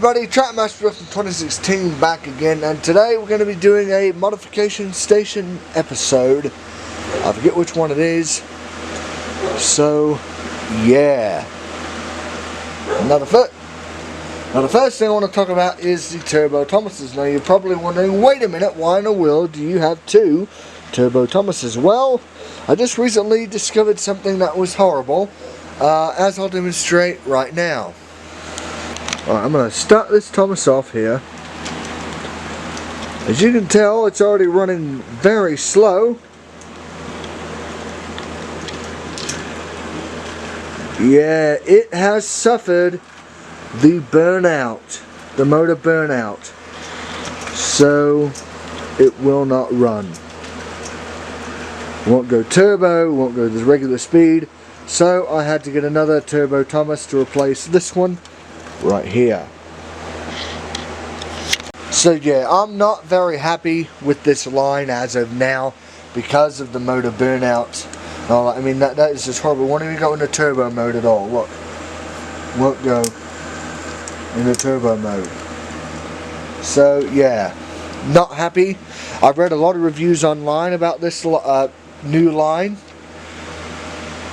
everybody, Trackmaster from 2016 back again, and today we're going to be doing a modification station episode. I forget which one it is. So, yeah. Now the first thing I want to talk about is the Turbo Thomases. Now you're probably wondering, wait a minute, why in the world do you have two Turbo Thomases? Well, I just recently discovered something that was horrible, as I'll demonstrate right now. Alright, I'm going to start this Thomas off here. As you can tell, it's already running very slow. Yeah, it has suffered the burnout, the motor burnout. So, it will not run. Won't go turbo, won't go the regular speed. So, I had to get another Turbo Thomas to replace this one right here. So yeah, I'm not very happy with this line as of now because of the motor burnout. I mean that is just horrible. Won't even go into turbo mode at all. Look, won't go into turbo mode. So yeah, not happy. I've read a lot of reviews online about this new line,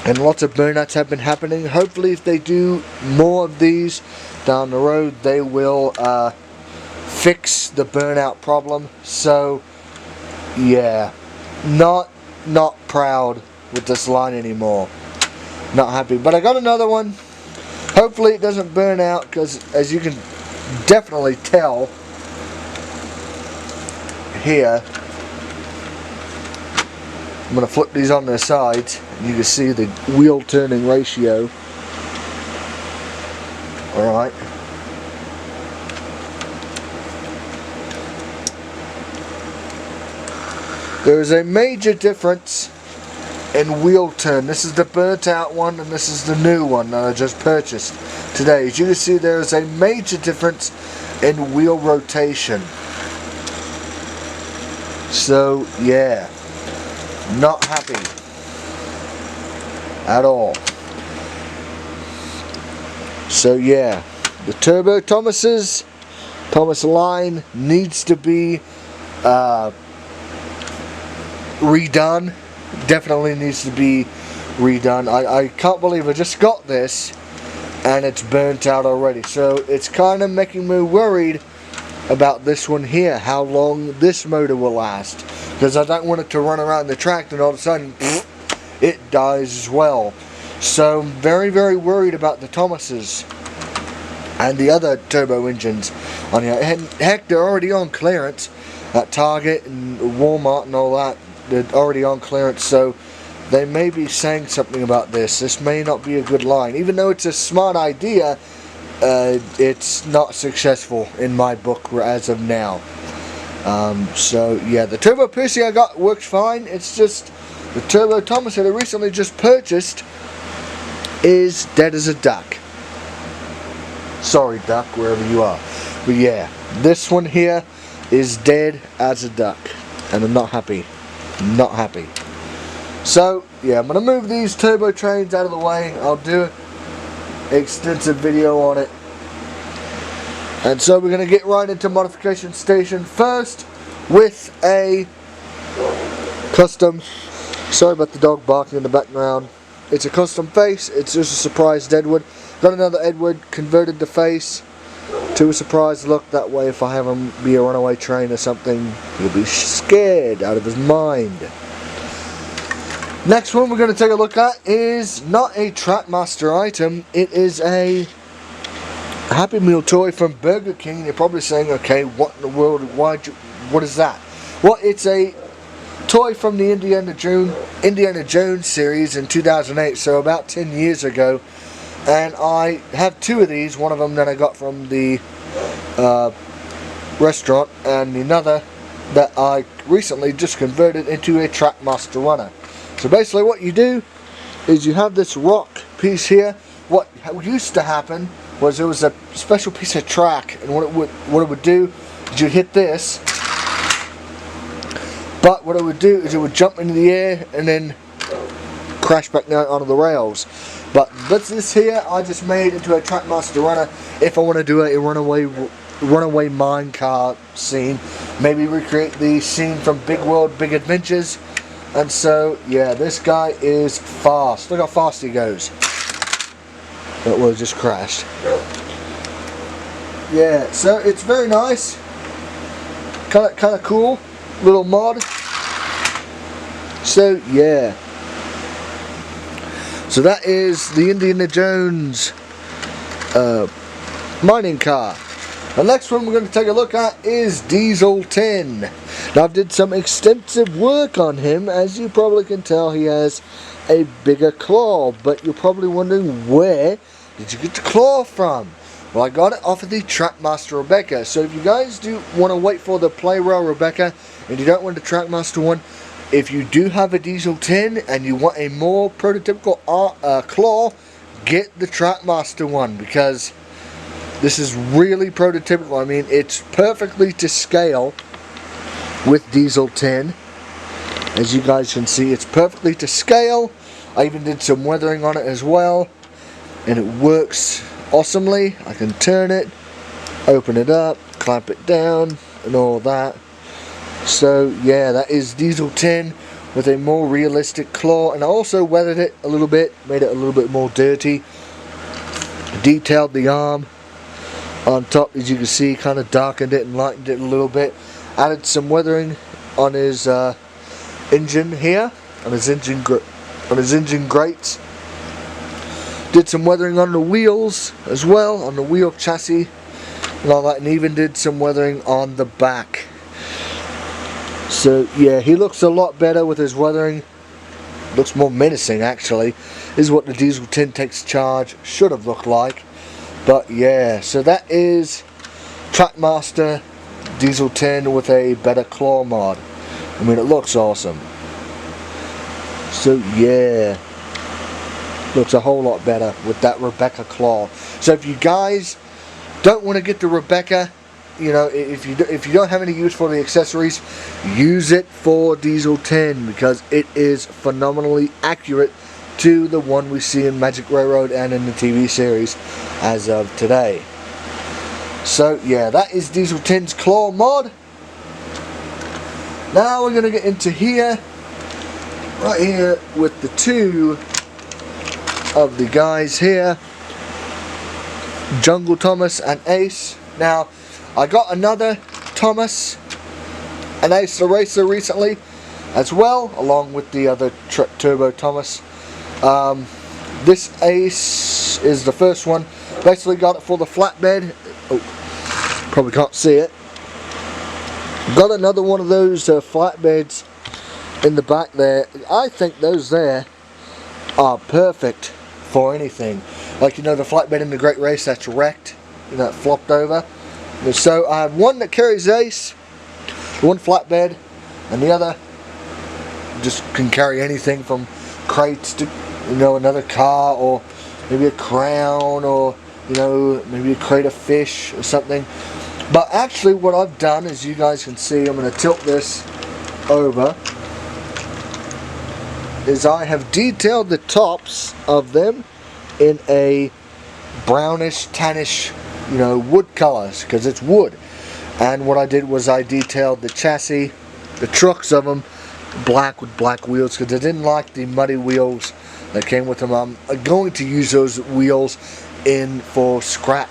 and lots of burnouts have been happening. Hopefully if they do more of these down the road, they will fix the burnout problem. So yeah, not proud with this line anymore. Not happy. But I got another one. Hopefully it doesn't burn out, because as you can definitely tell here, I'm going to flip these on their sides and you can see the wheel turning ratio. Alright. There is a major difference in wheel turn. This is the burnt out one and this is the new one that I just purchased today. As you can see, there is a major difference in wheel rotation. So yeah, not happy at all. So yeah, the Turbo Thomas line needs to be redone. Definitely needs to be redone. I can't believe I just got this and it's burnt out already. So it's kind of making me worried about this one here, how long this motor will last, because I don't want it to run around the track and all of a sudden it dies as well. So I'm very worried about the Thomases and the other turbo engines on here. Heck, they're already on clearance at Target and Walmart and all that. They're already on clearance, so they may be saying something about this. This may not be a good line. Even though it's a smart idea, it's not successful in my book as of now. So yeah, the Turbo Piercing I got works fine. It's just the Turbo Thomas that I recently just purchased is dead as a duck. Sorry, duck, wherever you are. But yeah, this one here is dead as a duck, and I'm not happy. Not happy. So yeah, I'm gonna move these turbo trains out of the way. I'll do an extensive video on it. And so we're gonna get right into modification station first with a custom. Sorry about the dog barking in the background. It's a custom face. It's just a surprise Edward. Got another Edward, converted the face to a surprise look. That way if I have him be a runaway train or something, he'll be scared out of his mind. Next one we're going to take a look at is not a Trackmaster item. It is a Happy Meal toy from Burger King. You're probably saying, okay, what in the world, what is that? Well, it's a toy from the Indiana Jones series in 2008, so about 10 years ago. And I have two of these, one of them that I got from the restaurant, and another that I recently just converted into a Trackmaster runner. So basically what you do is you have this rock piece here. What used to happen was there was a special piece of track, and what it would do is you'd hit this, but what it would do is it would jump into the air and then crash back down onto the rails. But this here I just made into a Trackmaster runner if I want to do a runaway mine car scene. Maybe recreate the scene from Big World Big Adventures. And so yeah, this guy is fast. Look how fast he goes. That was just crashed. Yeah, so it's very nice. Kind of cool little mod. So yeah. So that is the Indiana Jones mining car. The next one we're going to take a look at is Diesel 10. Now I've did some extensive work on him. As you probably can tell, he has a bigger claw, but you're probably wondering, where did you get the claw from? Well, I got it off of the Trackmaster Rebecca. So if you guys do want to wait for the Playrail Rebecca and you don't want the Trackmaster one, if you do have a Diesel 10 and you want a more prototypical claw, get the Trackmaster one, because this is really prototypical. I mean, it's perfectly to scale with Diesel 10. As you guys can see, it's perfectly to scale. I even did some weathering on it as well, and it works awesomely. I can turn it, open it up, clamp it down, and all that. So yeah, that is Diesel 10 with a more realistic claw, and I also weathered it a little bit, made it a little bit more dirty, detailed the arm on top, as you can see, kind of darkened it and lightened it a little bit, added some weathering on his engine here, on his engine grates, did some weathering on the wheels as well, on the wheel chassis and all that, and even did some weathering on the back. So yeah, he looks a lot better with his weathering. Looks more menacing, actually. This is what the Diesel 10 takes charge should have looked like. But yeah, so that is Trackmaster Diesel 10 with a better claw mod. I mean, it looks awesome. So yeah, looks a whole lot better with that Rebecca claw. So if you guys don't want to get the Rebecca, you know, if you don't have any use for the accessories, use it for Diesel 10, because it is phenomenally accurate to the one we see in Magic Railroad and in the TV series as of today. So yeah, that is Diesel 10's claw mod. Now we're going to get into here, right here, with the two of the guys here, Jungle Thomas and Ace. Now I got another Thomas and Ace the Racer recently as well, along with the other Turbo Thomas. This Ace is the first one. Basically got it for the flatbed. Oh, probably can't see it. Got another one of those flatbeds in the back there. I think those there are perfect for anything. Like, you know, the flatbed in the Great Race that's wrecked, you know, that flopped over. So I have one that carries Ace, one flatbed, and the other just can carry anything from crates to, you know, another car, or maybe a crown, or, you know, maybe a crate of fish or something. But actually what I've done, as you guys can see, I'm going to tilt this over, is I have detailed the tops of them in a brownish, tannish, you know, wood colors, because it's wood. And what I did was I detailed the chassis, the trucks of them, black with black wheels, because I didn't like the muddy wheels that came with them. I'm going to use those wheels in for scrap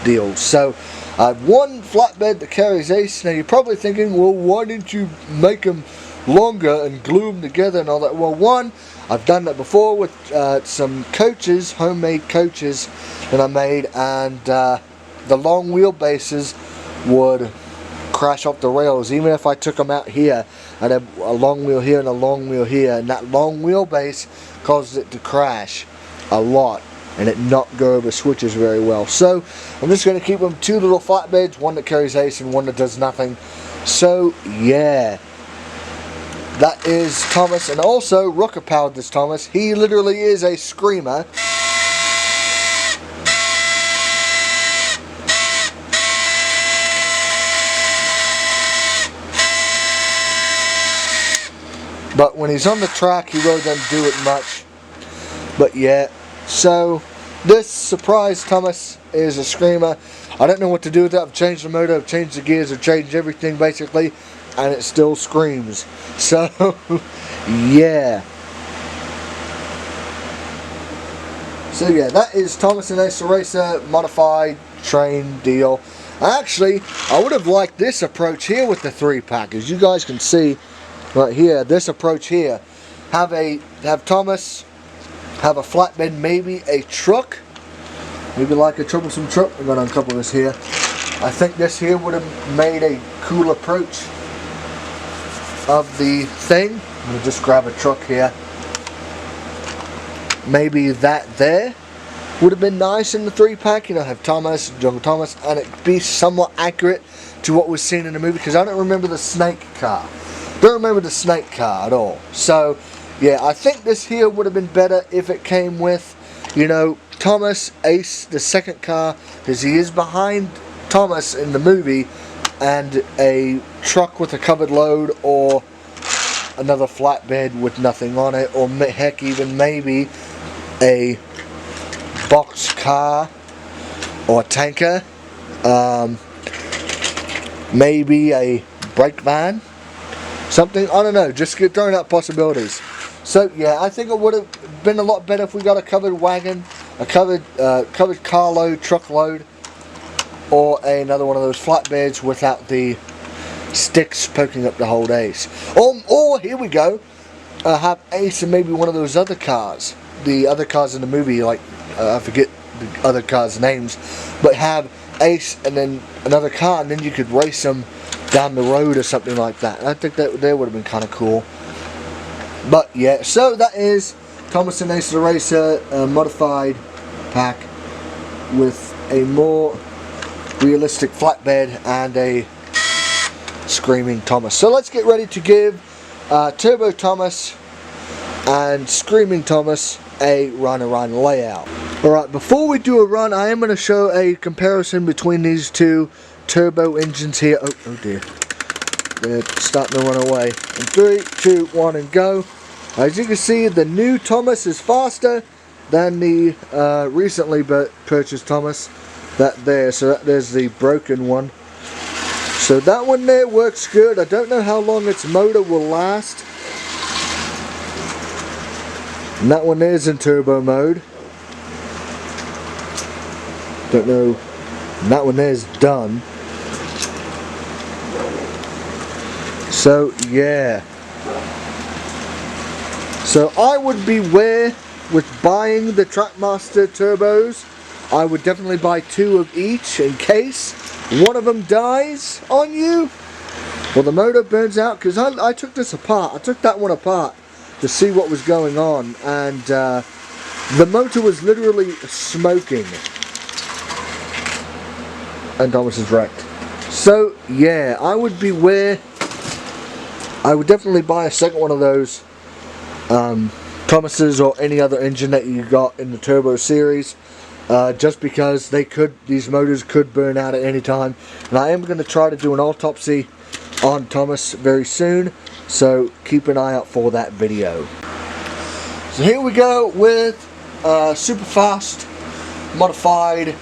deals. So I have one flatbed that carries Ace. Now you're probably thinking, well, why didn't you make them longer and glue them together and all that? Well, one, I've done that before with some coaches, homemade coaches that I made, and the long wheelbases would crash off the rails. Even if I took them out here, I'd have a long wheel here and a long wheel here, and that long wheelbase causes it to crash a lot and it not go over switches very well. So I'm just going to keep them two little flatbeds, one that carries Ace and one that does nothing. So yeah, that is Thomas. And also Rooker powered this Thomas. He literally is a screamer. But when he's on the track, he really doesn't do it much. But yeah, so this surprise Thomas is a screamer. I don't know what to do with it. I've changed the motor, I've changed the gears, I've changed everything basically, and it still screams. So yeah. So yeah, that is Thomas and Ace Racer modified train deal. Actually, I would have liked this approach here with the 3-pack. As you guys can see right here, this approach here. Have Thomas have a flatbed, maybe a truck. Maybe like a troublesome truck. I'm going to uncouple this here. I think this here would have made a cool approach of the thing. I'm going to just grab a truck here. Maybe that there would have been nice in the 3-pack, you know, have Thomas, Jungle Thomas, and it be somewhat accurate to what was seen in the movie, because I don't remember the snake car. Don't remember the snake car at all. So, yeah, I think this here would have been better if it came with, you know, Thomas, Ace, the second car, because he is behind Thomas in the movie, and a truck with a covered load, or another flatbed with nothing on it, or heck, even maybe a box car or tanker, maybe a brake van, something, I don't know, just throwing out possibilities. So yeah, I think it would have been a lot better if we got a covered wagon, a covered car load, truck load, or another one of those flatbeds without the sticks poking up the whole Ace. Or here we go, have Ace and maybe one of those other cars, the other cars in the movie, like I forget the other cars' names, but have Ace and then another car, and then you could race them down the road or something like that. I think that would have been kind of cool. But yeah, so that is Thomas and Ace the Racer modified pack with a more realistic flatbed and a screaming Thomas. So let's get ready to give Turbo Thomas and Screaming Thomas a run-around layout. Alright, before we do a run, I am going to show a comparison between these two turbo engines here. Oh dear. They're starting to run away. In 3, 2, 1 and go. As you can see, the new Thomas is faster than the recently purchased Thomas. There's the broken one. So that one there works good. I don't know how long its motor will last. And that one there is in turbo mode. Don't know. And that one there is done. So yeah. So I would beware with buying the Trackmaster turbos. I would definitely buy 2 of each in case one of them dies on you. Well, the motor burns out, because I took this apart. I took that one apart to see what was going on, and the motor was literally smoking. And Thomas is wrecked. So yeah, I would beware. I would definitely buy a second one of those Thomases or any other engine that you got in the turbo series, just because these motors could burn out at any time. And I am going to try to do an autopsy on Thomas very soon, so keep an eye out for that video. So here we go with super fast modified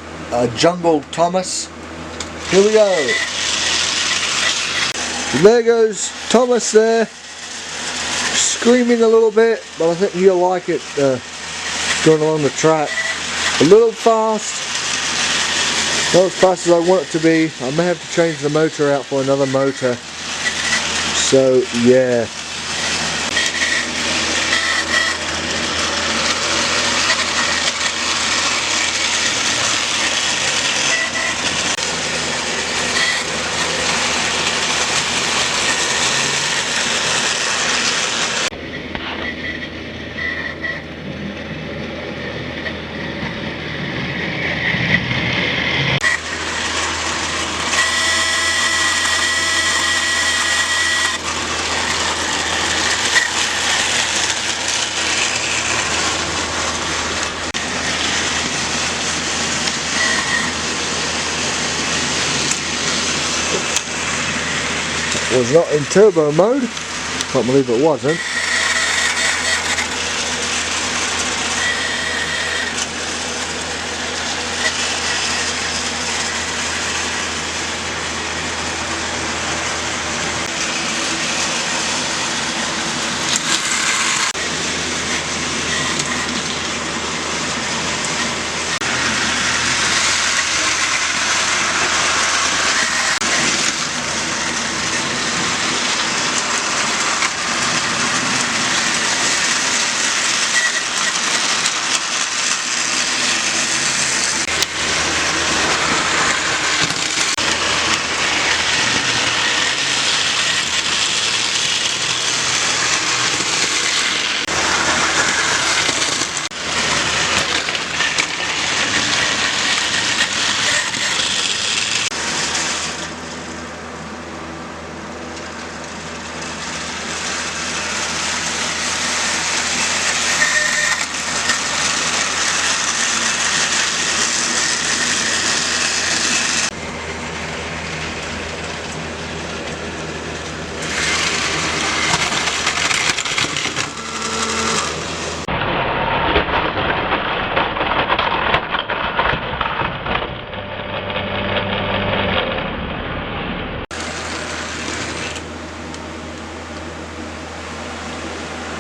Jungle Thomas. Here we go. So there goes Thomas there, screaming a little bit, but I think you'll like it going along the track. A little fast, not as fast as I want it to be. I may have to change the motor out for another motor. So yeah. Was not in turbo mode. Can't believe it wasn't.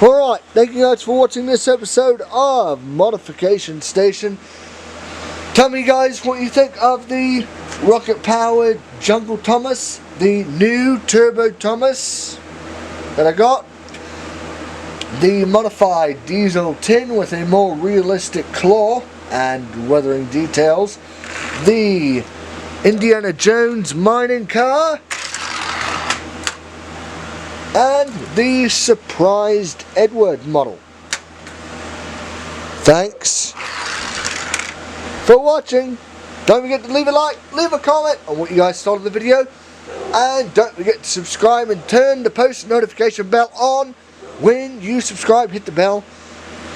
Alright, thank you guys for watching this episode of Modification Station. Tell me guys what you think of the rocket powered Jungle Thomas, the new Turbo Thomas that I got, the modified diesel tin with a more realistic claw and weathering details, the Indiana Jones mining car, and the surprised Edward model. Thanks for watching. Don't forget to leave a like, leave a comment on what you guys thought of the video, and don't forget to subscribe and turn the post notification bell on. When you subscribe, hit the bell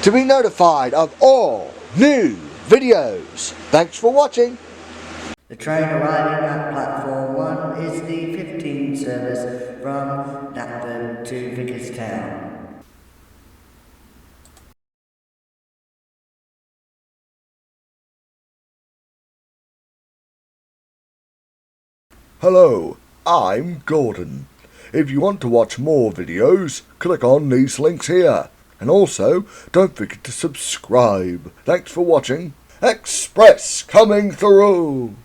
to be notified of all new videos. Thanks for watching. The train arriving at platform 1 is the 15 service from Knapford to Vicarstown. Hello, I'm Gordon. If you want to watch more videos, click on these links here. And also, don't forget to subscribe. Thanks for watching. Express coming through.